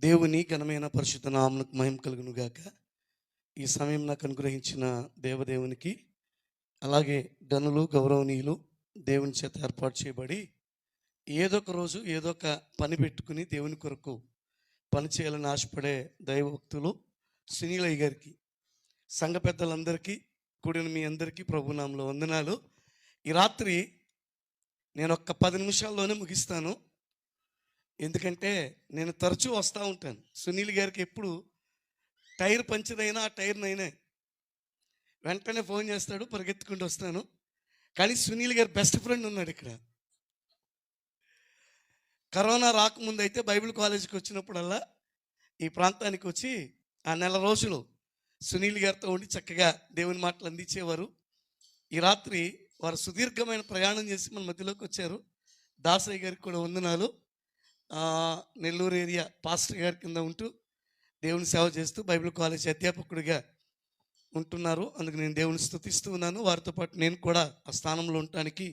దేవుని ఘనమైన పరిశుద్ధ నామమునకు మహిమ కలుగును గాక. ఈ సమయం నాకు అనుగ్రహించిన దేవదేవునికి, అలాగే ఘనులు గౌరవనీయులు దేవుని చేత ఏర్పాటు చేయబడి ఏదో ఒక రోజు ఏదో ఒక పని పెట్టుకుని దేవుని కొరకు పని చేయాలని ఆశపడే దైవభక్తులు సునీలయ్య గారికి, సంఘ పెద్దలందరికీ, కూడిన మీ అందరికీ ప్రభునామములో వందనాలు. ఈ రాత్రి నేను ఒక్క 10 నిమిషాల్లోనే ముగిస్తాను. ఎందుకంటే నేను తరచూ వస్తూ ఉంటాను. సునీల్ గారికి ఎప్పుడు టైర్ పంచర్ అయినా ఆ టైర్నైనా వెంటనే ఫోన్ చేస్తాడు, పరిగెత్తుకుంటూ వస్తాను. కానీ సునీల్ గారి బెస్ట్ ఫ్రెండ్ ఉన్నాడు ఇక్కడ. కరోనా రాకముందు అయితే బైబిల్ కాలేజీకి వచ్చినప్పుడల్లా ఈ ప్రాంతానికి వచ్చి ఆ నెల రోజులు సునీల్ గారితో ఉండి చక్కగా దేవుని మాటలు అందించేవారు. ఈ రాత్రి వారు సుదీర్ఘమైన ప్రయాణం చేసి మన మధ్యలోకి వచ్చారు. దాసయ్య గారికి కూడా వందనాలు. నెల్లూరు ఏరియా పాస్టర్ గారి కింద ఉంటూ దేవుని సేవ చేస్తూ బైబిల్ కాలేజ్ అధ్యాపకుడిగా ఉంటున్నారు. అందుకు నేను దేవుని స్తుతిస్తూ ఉన్నాను. వారితో పాటు నేను కూడా ఆ స్థానంలో ఉండటానికి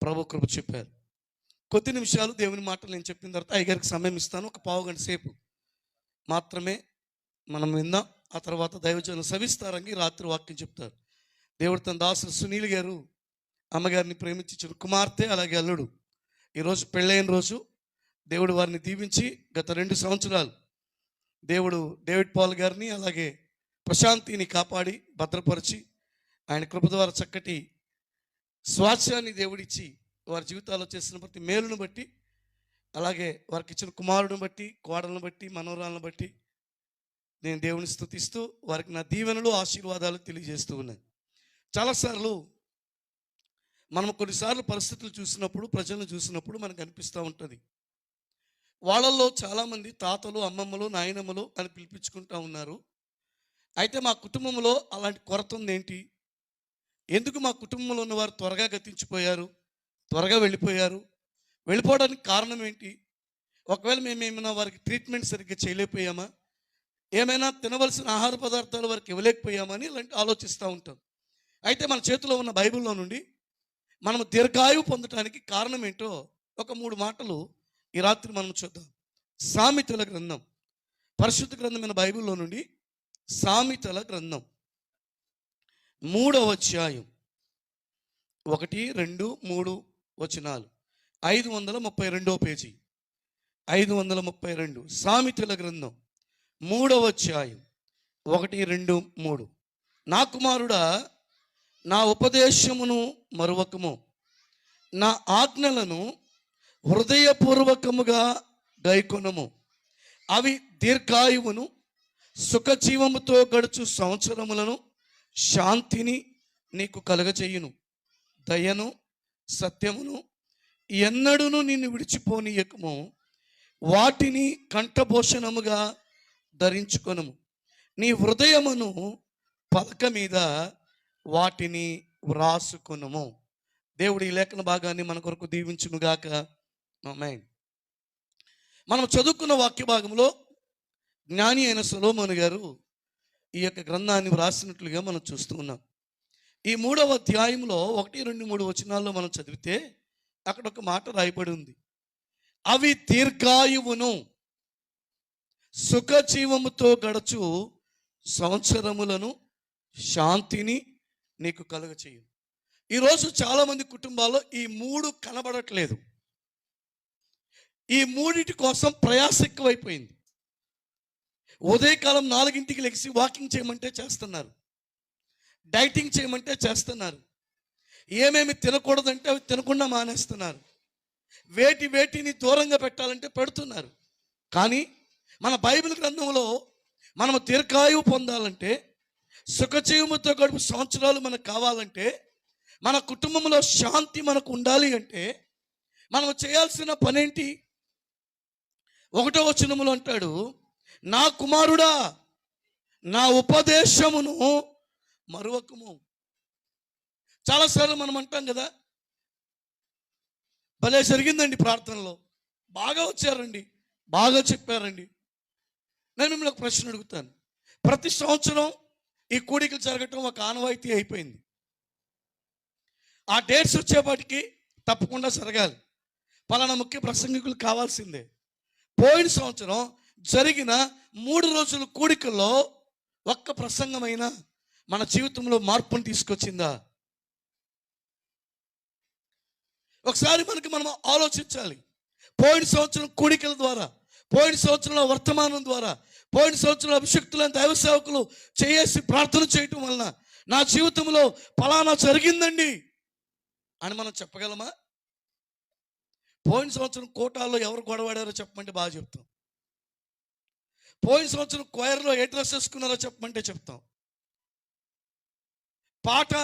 ప్రభు కృప చెప్పారు. కొద్ది నిమిషాలు దేవుని మాటలు నేను చెప్పిన తర్వాత అయ్యగారికి సమయం ఇస్తాను. ఒక పావుగంట సేపు మాత్రమే మనం విందాం. ఆ తర్వాత దైవజనులు సవిస్తారంగా రాత్రి వాక్యం చెప్తారు. దేవుడు తన దాసులు సునీల్ గారు అమ్మగారిని ప్రేమించిన కుమార్తె, అలాగే అల్లుడు ఈరోజు పెళ్ళైన రోజు. దేవుడు వారిని దీవించి గత 2 సంవత్సరాలు దేవుడు డేవిడ్ పాల్ గారిని అలాగే ప్రశాంతిని కాపాడి భద్రపరిచి ఆయన కృప ద్వారా చక్కటి స్వాస్థ్యాన్ని దేవుడిచ్చి వారి జీవితాల్లో చేసిన ప్రతి మేలును బట్టి, అలాగే వారికి ఇచ్చిన కుమారుడిని బట్టి, కోడలను బట్టి, మనవరాలను బట్టి నేను దేవుని స్తుతిస్తూ వారికి నా దీవెనలు ఆశీర్వాదాలు తెలియజేస్తూ ఉన్నాను. చాలాసార్లు మనం కొన్నిసార్లు పరిస్థితులు చూసినప్పుడు, ప్రజలను చూసినప్పుడు మనకు అనిపిస్తూ ఉంటుంది, వాళ్ళల్లో చాలామంది తాతలు, అమ్మమ్మలు, నాయనమ్మలు అని పిలిపించుకుంటూ ఉన్నారు. అయితే మా కుటుంబంలో అలాంటి కొరత ఉంది ఏంటి? ఎందుకు మా కుటుంబంలో ఉన్నవారు త్వరగా గతించిపోయారు, త్వరగా వెళ్ళిపోయారు? వెళ్ళిపోవడానికి కారణం ఏంటి? ఒకవేళ మేము ఏమైనా వారికి ట్రీట్మెంట్ సరిగ్గా చేయలేకపోయామా? ఏమైనా తినవలసిన ఆహార పదార్థాలు వారికి ఇవ్వలేకపోయామని ఇలాంటి ఆలోచిస్తూ ఉంటాం. అయితే మన చేతిలో ఉన్న బైబిల్లో నుండి మనం దీర్ఘాయువు పొందడానికి కారణం ఏంటో ఒక 3 మాటలు ఈ రాత్రి మనం చూద్దాం. సామెతల గ్రంథం, పరిశుద్ధ గ్రంథమైన బైబిల్లో నుండి సామెతల గ్రంథం 3వ అధ్యాయం 1, 2, 3 వచనాలు, 532వ పేజీ, 532. సామెతల గ్రంథం 3వ అధ్యాయం 1, 2, 3. నా కుమారుడా, నా ఉపదేశమును మరువకము, నా ఆజ్ఞలను హృదయపూర్వకముగా గైకొనము. అవి దీర్ఘాయువును, సుఖజీవముతో గడుచు సంవత్సరములను, శాంతిని నీకు కలగచేయును. దయను, సత్యమును ఎన్నడూను నిన్ను విడిచిపోనీయకము. వాటిని కంఠభూషణముగా ధరించుకొనుము. నీ హృదయమును పలక మీద వాటిని వ్రాసుకొనుము. దేవుడి ఈ లేఖన భాగాన్ని మన కొరకు దీవించునుగాక. ఆమేన్. మనం చదువుకున్న వాక్య భాగంలో జ్ఞాని అయిన సొలొమోను గారు ఈ యొక్క గ్రంథాన్ని వ్రాసినట్లుగా మనం చూస్తూ ఉన్నాం. ఈ 3వ అధ్యాయంలో 1, 2, 3 వచనాల్లో మనం చదివితే అక్కడ ఒక మాట రాయబడి ఉంది. అవి దీర్ఘాయువును, సుఖజీవముతో గడచు సంవత్సరములను, శాంతిని నీకు కలుగచేయు. ఈరోజు చాలామంది కుటుంబాల్లో ఈ 3 కనబడట్లేదు. ఈ 3 కోసం ప్రయాస ఎక్కువైపోయింది. ఉదయకాలం 4ంటికి లెగిసి వాకింగ్ చేయమంటే చేస్తున్నారు, డైటింగ్ చేయమంటే చేస్తున్నారు, ఏమేమి తినకూడదంటే అవి తినకుండా మానేస్తున్నారు, వేటిని దూరంగా పెట్టాలంటే పెడుతున్నారు. కానీ మన బైబిల్ గ్రంథంలో మనము దీర్ఘాయువు పొందాలంటే, సుఖజీవముతో గడుపు సంవత్సరాలు మనకు కావాలంటే, మన కుటుంబంలో శాంతి మనకు ఉండాలి అంటే మనం చేయాల్సిన పనేంటి? 1వ వచనములో అంటాడు, నా కుమారుడా, నా ఉపదేశమును మరువకము. చాలాసార్లు మనం అంటాం కదా, భలే జరిగిందండి ప్రార్థనలో, బాగా వచ్చారండి, బాగా చెప్పారండి. నేను మిమ్మల్ని ఒక ప్రశ్న అడుగుతాను. ప్రతి సంవత్సరం ఈ కూడికలు జరగటం ఒక ఆనవాయితీ అయిపోయింది. ఆ డేట్స్ వచ్చేపాటికి తప్పకుండా జరగాలి, పలానా ముఖ్య ప్రసంగికులు కావాల్సిందే. పోయిన సంవత్సరం జరిగిన 3 రోజుల కూడికల్లో ఒక్క ప్రసంగమైన మన జీవితంలో మార్పును తీసుకొచ్చిందా? ఒకసారి మనం ఆలోచించాలి. పోయిన సంవత్సరం కూడికల ద్వారా, పోయిన సంవత్సరంలో వర్తమానం ద్వారా, పోయిన సంవత్సరంలో అభిషక్తులైన దైవ సేవకులు చేసి ప్రార్థన చేయటం వలన నా జీవితంలో ఫలానా జరిగిందండి అని మనం చెప్పగలమా? పోయిన సంవత్సరం కోటాల్లో ఎవరు గొడవాడారో చెప్పమంటే బాగా చెప్తాం. పోయిన సంవత్సరం క్వైర్లో ఏ డ్రెస్ వేసుకున్నారో చెప్పమంటే చెప్తాం. పాట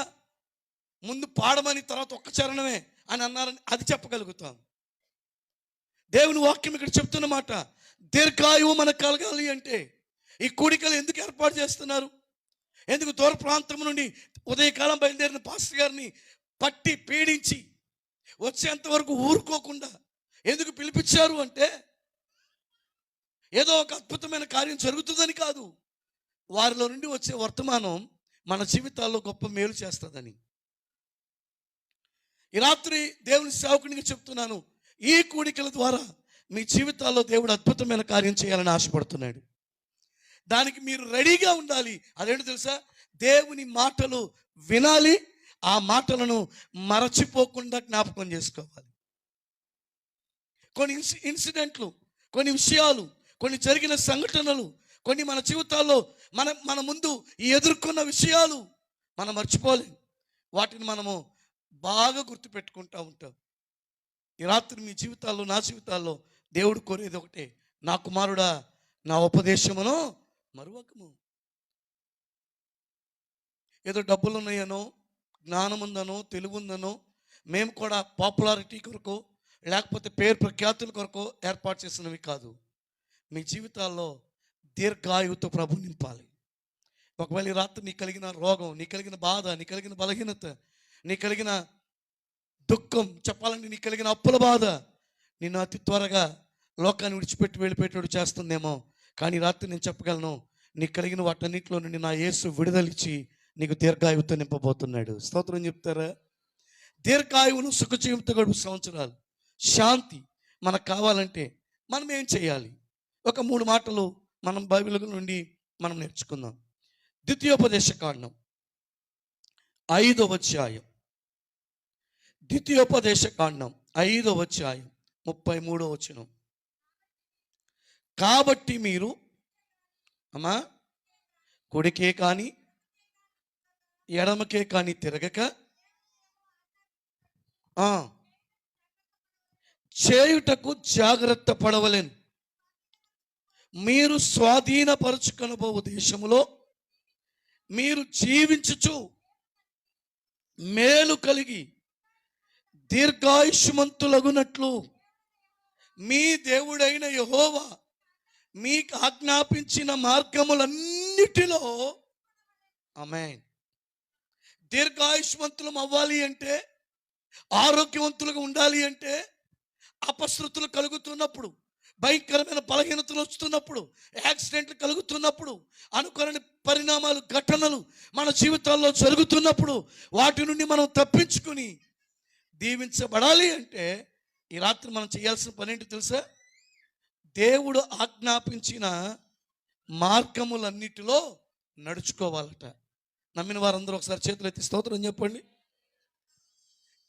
ముందు పాడమని తర్వాత ఒక్క చరణమే అని అన్నారని అది చెప్పగలుగుతాం. దేవుని వాక్యం ఇక్కడ చెప్తున్న మాట, దీర్ఘాయువు మనకు కలగాలి అంటే ఈ కూడికలు ఎందుకు ఏర్పాటు చేస్తున్నారు? ఎందుకు దూర ప్రాంతం నుండి ఉదయకాలం బయలుదేరిన పాస్టర్ గారిని పట్టి పీడించి వచ్చేంత వరకు ఊరుకోకుండా ఎందుకు పిలిపించారు అంటే, ఏదో ఒక అద్భుతమైన కార్యం జరుగుతుందని కాదు, వారిలో నుండి వచ్చే వర్తమానం మన జీవితాల్లో గొప్ప మేలు చేస్తుందని. ఈ రాత్రి దేవుని సేవకునికి చెప్తున్నాను, ఈ కూడికల ద్వారా మీ జీవితాల్లో దేవుడు అద్భుతమైన కార్యం చేయాలని ఆశపడుతున్నాడు. దానికి మీరు రెడీగా ఉండాలి. అదేంటో తెలుసా? దేవుని మాటలు వినాలి, ఆ మాటలను మరచిపోకుండా జ్ఞాపకం చేసుకోవాలి. కొన్ని ఇన్సిడెంట్లు, కొన్ని విషయాలు, కొన్ని జరిగిన సంఘటనలు, కొన్ని మన జీవితాల్లో మన ముందు ఈ ఎదుర్కొన్న విషయాలు మనం మర్చిపోలేం. వాటిని మనము బాగా గుర్తుపెట్టుకుంటూ ఉంటాం. ఈ రాత్రి మీ జీవితాల్లో, నా జీవితాల్లో దేవుడు కోరేది ఒకటే, నా కుమారుడా నా ఉపదేశమును మరువకము. ఏదో డబ్బులు ఉన్నాయనో, జ్ఞానం ఉందనో, తెలివి ఉందనో మేము కూడా పాపులారిటీ కొరకు లేకపోతే పేరు ప్రఖ్యాతుల కొరకు ఏర్పాటు చేసినవి కాదు. మీ జీవితాల్లో దీర్ఘాయువుతో ప్రభు నింపాలి. ఒకవేళ ఈ రాత్రి నీకు కలిగిన రోగం, నీకు కలిగిన బాధ, నీకు కలిగిన బలహీనత, నీకు కలిగిన దుఃఖం, చెప్పాలంటే నీకు కలిగిన అప్పుల బాధ నిన్ను అతి త్వరగా లోకాన్ని విడిచిపెట్టి వెళ్ళిపోయేటోడు చేస్తుందేమో. కానీ రాత్రి నేను చెప్పగలను, నీకు కలిగిన వాటన్నిటిలో నుండి నా యేసు విడుదలిచ్చి నీకు దీర్ఘాయువుతో నింపబోతున్నాడు. స్తోత్రం చెప్తారా? దీర్ఘాయువును సుఖజీవిత గడుపు సంవత్సరాలు శాంతి మనకు కావాలంటే మనం ఏం చేయాలి? ఒక 3 మాటలు మనం బైబిల్ నుండి మనం నేర్చుకుందాం. ద్వితీయోపదేశ కాండం 5వ అధ్యాయం, ద్వితీయోపదేశ కాండం 5వ అధ్యాయం 33వ వచనం. కాబట్టి మీరు అమ్మా కుడికే కానీ ఎడమకే కానీ తిరగక చేయుటకు జాగ్రత్త పడవలేను. మీరు స్వాధీనపరచుకొనబోవు దేశములో మీరు జీవించుచు మేలు కలిగి దీర్ఘాయుష్మంతులగునట్లు మీ దేవుడైన యెహోవా మీకు ఆజ్ఞాపించిన మార్గములన్నిటిలో ఆమేన్. దీర్ఘాయుష్మంతులం అవ్వాలి అంటే, ఆరోగ్యవంతులుగా ఉండాలి అంటే, అపశృతులు కలుగుతున్నప్పుడు, భయంకరమైన బలహీనతలు వస్తున్నప్పుడు, యాక్సిడెంట్లు కలుగుతున్నప్పుడు, అనుకోని పరిణామాలు, ఘటనలు మన జీవితాల్లో జరుగుతున్నప్పుడు వాటి నుండి మనం తప్పించుకుని దీవించబడాలి అంటే ఈ రాత్రి మనం చేయాల్సిన పని ఏంటి తెలుసా? దేవుడు ఆజ్ఞాపించిన మార్గములన్నిటిలో నడుచుకోవాలట. నమ్మిన వారందరూ ఒకసారి చేతులు ఎత్తి స్తోత్రం చెప్పండి.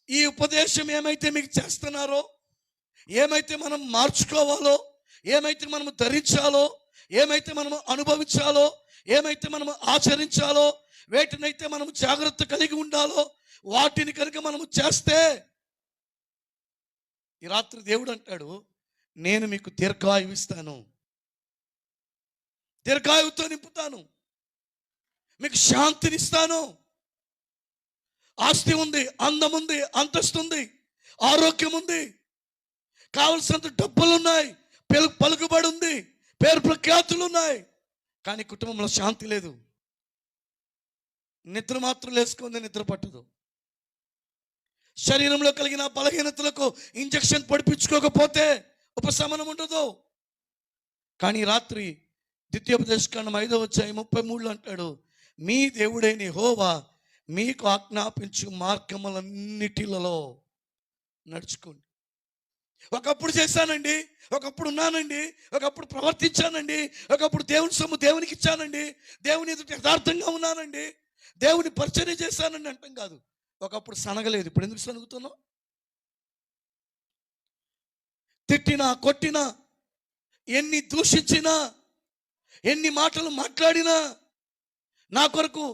ఈ ఉపదేశం ఏమైతే మీకు చేస్తున్నారో, ఏమైతే మనం మార్చుకోవాలో, ఏమైతే మనము ధరించాలో, ఏమైతే మనము అనుభవించాలో, ఏమైతే మనము ఆచరించాలో, వేటినైతే మనము జాగ్రత్త కలిగి ఉండాలో, వాటిని కనుక మనము చేస్తే ఈ రాత్రి దేవుడు అంటాడు, నేను మీకు దీర్ఘాయువు ఇస్తాను, దీర్ఘాయువుతో నింపుతాను, మీకు శాంతినిస్తాను. ఆస్తి ఉంది, అందం ఉంది, అంతస్తు ఉంది, ఆరోగ్యం ఉంది, కావలసినంత డబ్బులు ఉన్నాయి, పలుకుబడి ఉంది, పేరు ప్రఖ్యాతులు ఉన్నాయి. కానీ కుటుంబంలో శాంతి లేదు. నిద్ర మాత్రం లేసుకుంది, నిద్ర పట్టదు. శరీరంలో కలిగిన బలహీనతలకు ఇంజెక్షన్ పడిపించుకోకపోతే ఉపశమనం ఉండదు. కానీ రాత్రి ద్వితీయోపదేశకాండం 5వ అధ్యాయం 33 అంటాడు, మీ దేవుడైన యెహోవా మీకు ఆజ్ఞాపించు మార్గములన్నిటిలో నడుచుకోండి. ఒకప్పుడు చేశానండి, ఒకప్పుడు ఉన్నానండి, ఒకప్పుడు ప్రవర్తించానండి, ఒకప్పుడు దేవుని సొమ్ము దేవునికి ఇచ్చానండి, దేవుని ఎదుట యథార్థంగా ఉన్నానండి, దేవుని పరిచర్య చేశానండి అంటాం కాదు. ఒకప్పుడు సనగలేదు, ఇప్పుడు ఎందుకు సనుగుతున్నావు? తిట్టినా కొట్టినా, ఎన్ని దూషించినా, ఎన్ని మాటలు మాట్లాడినా, నా కొరకు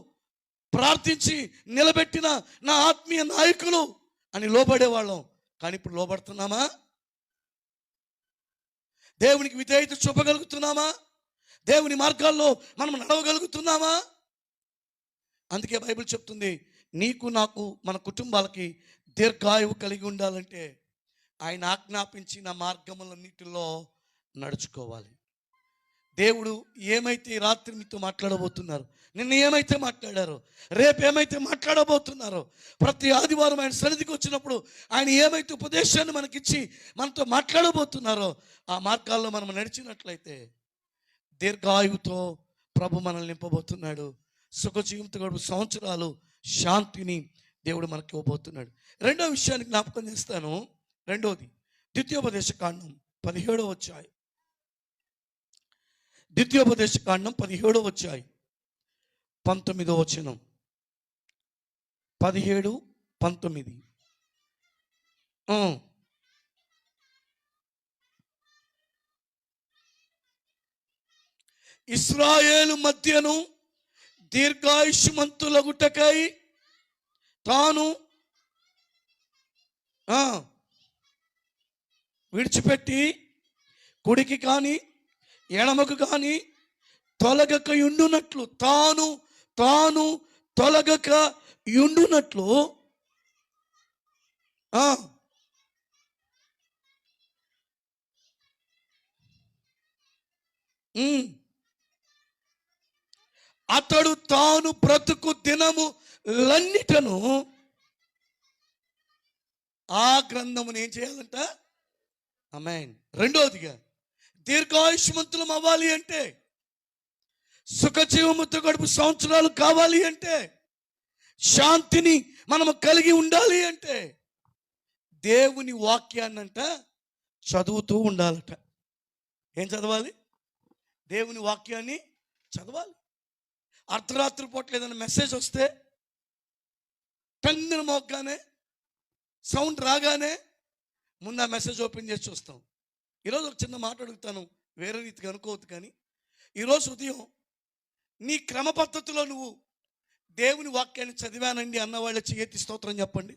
ప్రార్థించి నిలబెట్టిన నా ఆత్మీయ నాయకులు అని లోబడేవాళ్ళం. కానీ ఇప్పుడు లోబడుతున్నామా? దేవునికి విధేయత చూపగలుగుతున్నామా? దేవుని మార్గాల్లో మనం నడవగలుగుతున్నామా? అందుకే బైబిల్ చెప్తుంది, నీకు నాకు మన కుటుంబాలకి దీర్ఘాయువు కలిగి ఉండాలంటే ఆయన ఆజ్ఞాపించిన మార్గములన్నిటిలో నడుచుకోవాలి. దేవుడు ఏమైతే ఈ రాత్రి మీతో మాట్లాడబోతున్నారు, నిన్న ఏమైతే మాట్లాడారో, రేపు ఏమైతే మాట్లాడబోతున్నారో, ప్రతి ఆదివారం ఆయన సన్నిధికి వచ్చినప్పుడు ఆయన ఏమైతే ఉపదేశాన్ని మనకిచ్చి మనతో మాట్లాడబోతున్నారో ఆ మార్గాల్లో మనం నడిచినట్లయితే దీర్ఘాయువుతో ప్రభు మనల్ని నింపబోతున్నాడు. సుఖజీవంతో గడుపు సంవత్సరాలు శాంతిని దేవుడు మనకి ఇవ్వబోతున్నాడు. రెండో విషయాన్ని జ్ఞాపకం చేస్తాను. రెండోది ద్వితీయోపదేశ కాండం 17వ అధ్యాయం. ద్వితీయోపదేశ కాండం 17వ అధ్యాయం 19వ వచనం. 17, 19. ఇశ్రాయేలు మధ్యను దీర్ఘాయుష్మంతులగుటకై తాను విడిచిపెట్టి కుడికి కానీ ఎడమకు కానీ తొలగక యుండునట్లు, తాను తొలగక యుండునట్లు అతడు తాను బ్రతుకు దినములన్నిటను ఆ గ్రంథమును ఏం చేయాలంట? ఆమేన్. రెండోదిగా దీర్ఘాయుష్మంతులం అవ్వాలి అంటే, సుఖజీవముతో గడుపు సంవత్సరాలు కావాలి అంటే, శాంతిని మనము కలిగి ఉండాలి అంటే దేవుని వాక్యాన్నంట చదువుతూ ఉండాలట. ఏం చదవాలి? దేవుని వాక్యాన్ని చదవాలి. అర్ధరాత్రి పూట ఏదైనా మెసేజ్ వస్తే టంగున మోగ్గానే సౌండ్ రాగానే ముందు ఆ మెసేజ్ ఓపెన్ చేసి చూస్తాం. ఈరోజు ఒక చిన్న మాట అడుగుతాను, వేరే రీతిగా అనుకోవద్దు, కానీ ఈరోజు ఉదయం నీ క్రమ పద్ధతిలో నువ్వు దేవుని వాక్యాన్ని చదివానండి అన్న వాళ్ళ చేతి స్తోత్రం చెప్పండి.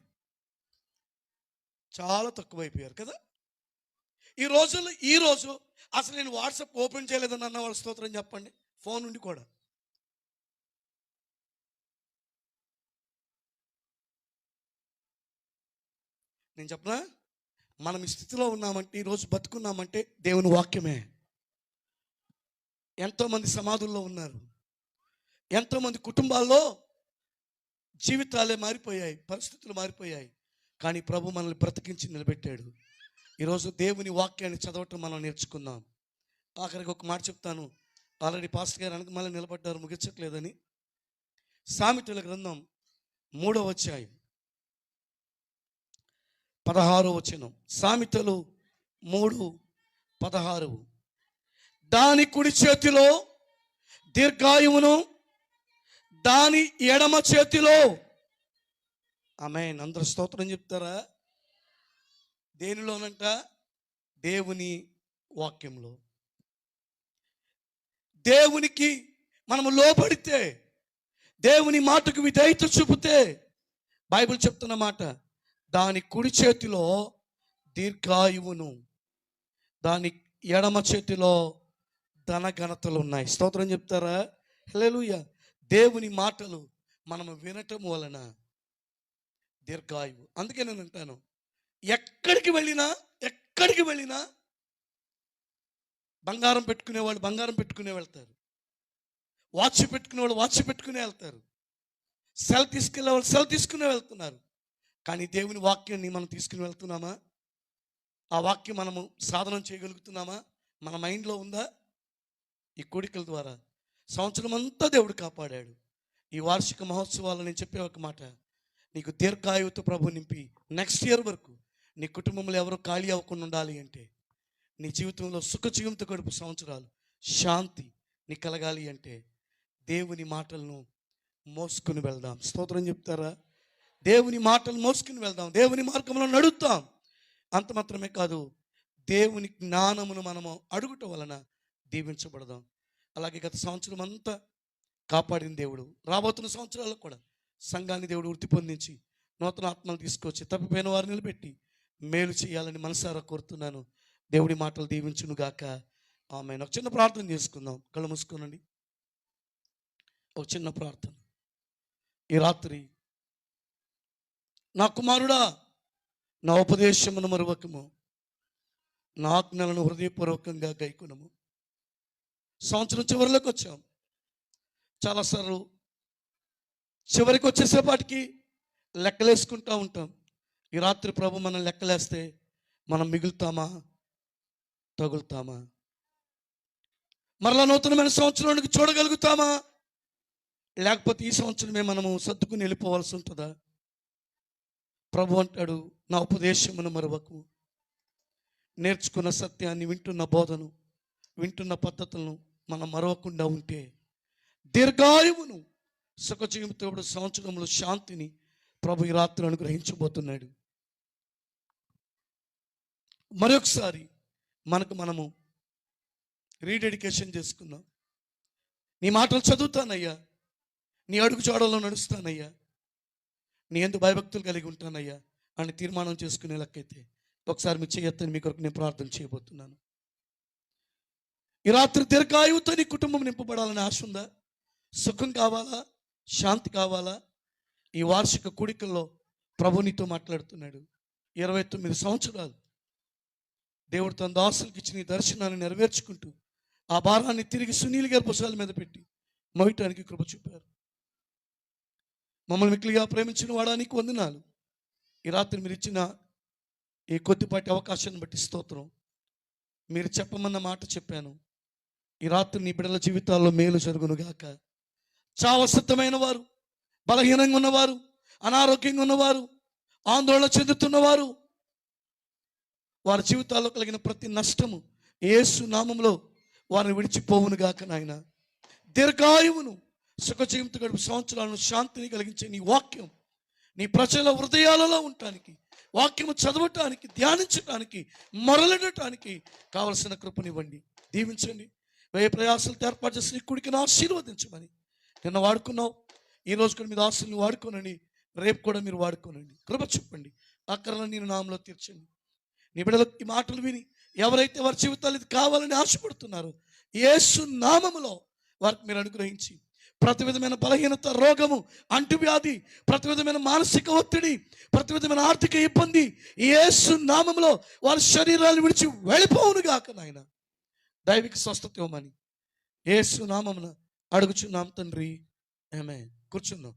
చాలా తక్కువైపోయారు కదా ఈరోజు అసలు నేను వాట్సాప్ ఓపెన్ చేయలేదని అన్న వాళ్ళ స్తోత్రం చెప్పండి. ఫోన్ నుండి కూడా. నేను చెప్పనా, మనం ఈ స్థితిలో ఉన్నామంటే, ఈరోజు బతుకున్నామంటే దేవుని వాక్యమే. ఎంతోమంది సమాధుల్లో ఉన్నారు, ఎంతోమంది కుటుంబాల్లో జీవితాలే మారిపోయాయి, పరిస్థితులు మారిపోయాయి, కానీ ప్రభు మనల్ని బ్రతికించి నిలబెట్టాడు. ఈరోజు దేవుని వాక్యాన్ని చదవటం మనం నేర్చుకుందాం. ఆఖరికి ఒక మాట చెప్తాను, ఆల్రెడీ పాస్టర్ గారు వెనక మళ్ళీ నిలబడ్డారు, ముగించట్లేదని. సామెతల గ్రంథం 3వ అధ్యాయం 16వ వచనం. సామెతలు 3:16. దాని కుడి చేతిలో దీర్ఘాయువును, దాని ఎడమ చేతిలో, ఆమేన్, అందరూ స్తోత్రం చెప్తారా? దేనిలోనంట? దేవుని వాక్యంలో. దేవునికి మనము లోబడితే, దేవుని మాటకు విధేయత చూపితే, బైబిల్ చెప్తున్న మాట, దాని కుడి చేతిలో దీర్ఘాయువును, దాని ఎడమ చేతిలో ధనఘనతలు ఉన్నాయి. స్తోత్రం చెప్తారా? హల్లెలూయా. దేవుని మాటలు మనము వినటం వలన దీర్ఘాయువు. అందుకే నేను అంటాను, ఎక్కడికి వెళ్ళినా బంగారం పెట్టుకునేవాళ్ళు బంగారం పెట్టుకునే వెళ్తారు, వాచ్ పెట్టుకునేవాళ్ళు వాచ్ పెట్టుకునే వెళ్తారు, సెల్ తీసుకెళ్ళే వాళ్ళు సెల్ తీసుకునే వెళ్తున్నారు. కానీ దేవుని వాక్యాన్ని మనం తీసుకుని వెళ్తున్నామా? ఆ వాక్యం మనము సాధనం చేయగలుగుతున్నామా? మన మైండ్లో ఉందా? ఈ కోడికల ద్వారా సంవత్సరం అంతా దేవుడు కాపాడాడు. ఈ వార్షిక మహోత్సవాలు నేను చెప్పే ఒక మాట, నీకు దీర్ఘాయువుతో ప్రభు నింపి నెక్స్ట్ ఇయర్ వరకు నీ కుటుంబంలో ఎవరు ఖాళీ అవ్వకుండా ఉండాలి అంటే, నీ జీవితంలో సుఖ జీవంతో గడుపు సంవత్సరాలు శాంతి నీ కలగాలి అంటే, దేవుని మాటలను మోసుకుని వెళ్దాం. స్తోత్రం చెప్తారా? దేవుని మాటలు మోసుకుని వెళ్దాం, దేవుని మార్గంలో నడుద్దాం. అంత మాత్రమే కాదు, దేవుని జ్ఞానమును మనము అడుగుట వలన దీవించబడదాం. అలాగే గత సంవత్సరం అంతా కాపాడిన దేవుడు రాబోతున్న సంవత్సరాల్లో కూడా సంఘాన్ని దేవుడు వృత్తి పొందించి నూతన ఆత్మలు తీసుకొచ్చి తప్పిపోయిన వారిని నిలబెట్టి మేలు చేయాలని మనసారా కోరుతున్నాను. దేవుడి మాటలు దీవించును గాక. ఆమేన్. ఒక చిన్న ప్రార్థన చేసుకుందాం. కళ్ళు మూసుకోనండి. ఒక చిన్న ప్రార్థన. ఈ రాత్రి, నా కుమారుడా, నా ఉపదేశమును మరువకము, నా ఆజ్ఞలను హృదయపూర్వకంగా గైకొనుము. సంవత్సరం చివరిలోకి వచ్చాం. చాలాసార్లు చివరికి వచ్చేసేపాటికి లెక్కలేసుకుంటూ ఉంటాం. ఈ రాత్రి ప్రభు మనం లెక్కలేస్తే మనం మిగులుతామా, తగులుతామా? మరలా నూతనమైన సంవత్సరానికి చూడగలుగుతామా, లేకపోతే ఈ సంవత్సరమే మనము సర్దుకుని వెళ్ళిపోవాల్సి ఉంటుందా? ప్రభు అంటాడు, నా ఉపదేశమును మరువకు. నేర్చుకున్న సత్యాన్ని, వింటున్న బోధను, వింటున్న పద్ధతులను మనం మరవకుండా ఉంటే దీర్ఘాయువును, సుఖజీవితో సంవత్సరంలో శాంతిని ప్రభు ఈ రాత్రి అనుగ్రహించబోతున్నాడు. మరొకసారి మనము రీడెడికేషన్ చేసుకుందాం. నీ మాటలు చదువుతానయ్యా, నీ అడుగు చాడల్లో నడుస్తానయ్యా, నీ ఎందుకు భయభక్తులు కలిగి ఉంటానయ్యా అని తీర్మానం చేసుకునే లెక్కైతే ఒకసారి మీ చేయొద్దని మీ కొరకు నేను ప్రార్థన చేయబోతున్నాను. ఈ రాత్రి దీర్ఘాయువుతో నీ కుటుంబం నింపబడాలని ఆశ ఉందా? సుఖం కావాలా? శాంతి కావాలా? ఈ వార్షిక కూడికల్లో ప్రభు నీతో మాట్లాడుతున్నాడు. 29 సంవత్సరాలు దేవుడు తన దాసులకు ఇచ్చిన ఈ దర్శనాన్ని నెరవేర్చుకుంటూ ఆ భారాన్ని తిరిగి సునీల్ గారి భుజాల మీద పెట్టి మోయటానికి కృప చూపారు. మమ్మల్ని మిక్కిలిగా ప్రేమించిన వాడానికి వందనాలు. ఈ రాత్రి మీరు ఇచ్చిన ఈ కొద్దిపాటి అవకాశాన్ని బట్టి స్తోత్రం. మీరు చెప్పమన్న మాట చెప్పాను. ఈ రాత్రి నీ బిడ్డల జీవితాల్లో మేలు జరుగునుగాక. చావసిద్ధమైన వారు, బలహీనంగా ఉన్నవారు, అనారోగ్యంగా ఉన్నవారు, ఆందోళన చెందుతున్నవారు, వారి జీవితాల్లో కలిగిన ప్రతి నష్టము యేసు నామములో వారిని విడిచిపోవునుగాక. నాయన, దీర్ఘాయువును, సుఖజీవిత గడుపు సంవత్సరాలను శాంతిని కలిగించే నీ వాక్యం నీ ప్రజల హృదయాలలో ఉండటానికి, వాక్యము చదవటానికి, ధ్యానించటానికి, మొరలడటానికి కావలసిన కృపనివ్వండి. దీవించండి. వ్యయ ప్రయాసాలతో ఏర్పాటు చేసిన ఈ కుడికి ఆశీర్వదించమని నిన్న వాడుకున్నావు, ఈ రోజు కూడా మీరు ఆశలను వాడుకోనండి, రేపు కూడా మీరు వాడుకోనండి. కృప చెప్పండి. అక్కర్లను నేను నామలో తీర్చండి. నీ బిడ్డలకు ఈ మాటలు విని ఎవరైతే వారి జీవితాలు ఇది కావాలని ఆశపడుతున్నారో యేసు నామములో వారికి మీరు అనుగ్రహించి ప్రతి విధమైన బలహీనత, రోగము, అంటువ్యాధి, ప్రతి విధమైన మానసిక ఒత్తిడి, ప్రతి విధమైన ఆర్థిక ఇబ్బంది యేసు నామములో వారి శరీరాన్ని విడిచి వెళ్ళిపోవునుగాక. నాయన, దైవిక స్వస్థత ఇవ్వమని యేసు నామమున అడుగుచున్నాం తండ్రి. ఆమేన్. కూర్చుందాం.